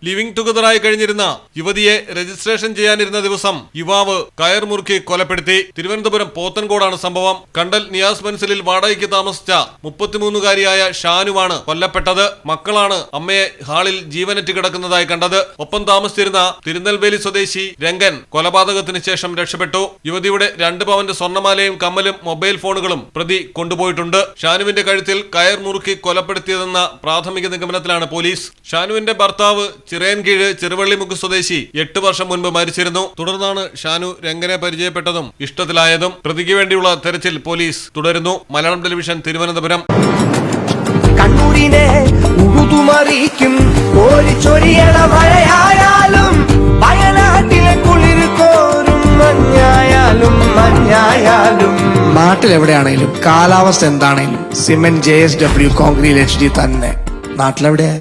Living ടുഗദറായി കഴിഞ്ഞിരുന്ന യുവതിയെ registration ചെയ്യാനിരുന്ന ദിവസം യുവാവ് കയർ മുറുക്കി കൊലപ്പെടുത്തി. തിരുവനന്തപുരം പോത്തൻകോടാണ് സംഭവം. കണ്ടൽ നിയാസ് മൻസിലിൽ വാടകയ്ക്ക് താമസിച്ച 33-കാരിയായ ഷാനുവാണ് കൊല്ലപ്പെട്ടത്. മക്കളാണ് അമ്മയെ ഹാളിൽ ജീവനറ്റ് കിടക്കുന്നതായി കണ്ടത്. ഒപ്പം താമസിച്ചിരുന്ന തിരുനെൽവേലി സ്വദേശി രംഗൻ കൊലപാതകത്തിന് ശേഷം രക്ഷപ്പെട്ടു. യുവതിയുടെ 2 പവന്റെ സ്വർണ്ണമാലയും കമ്മലും മൊബൈൽ ഫോണുകളും പ്രതി കൊണ്ടുപോയിട്ടുണ്ട്. ഷാനുവിന്റെ കഴുത്തിൽ കയർ മുറുക്കി കൊലപ്പെടുത്തിയതെന്ന പ്രാഥമിക നിഗമനത്തിലാണ് പോലീസ്. ഷാനുവിന്റെ ഭർത്താവ് ചിറയൻകീഴ് ചെറുവള്ളിമുക്ക് സ്വദേശി 8 വർഷം മുൻപ് മരിച്ചിരുന്നു. തുടർന്നാണ് ഷാനു രംഗനെ പരിചയപ്പെട്ടതും ഇഷ്ടത്തിലായതും. പ്രതിക്ക് വേണ്ടിയുള്ള തെരച്ചിൽ പോലീസ് തുടരുന്നു. മലയാളം ടെലിവിഷൻ, തിരുവനന്തപുരം. കണ്ണൂരിനെ ഉഴുതുമറിക്കും ഓരിച്ചൊരിയണ മഴയായാലും വയനാട്ടിലെ കുളിര് കോരും മഞ്ഞായാലും നാട്ടിലെവിടെയാണേലും കാലാവസ്ഥ എന്താണേലും സിമെന്റ് JSW കോൺക്രീറ്റ് HD തന്നെ. നാട്ടിലെവിടെയാ?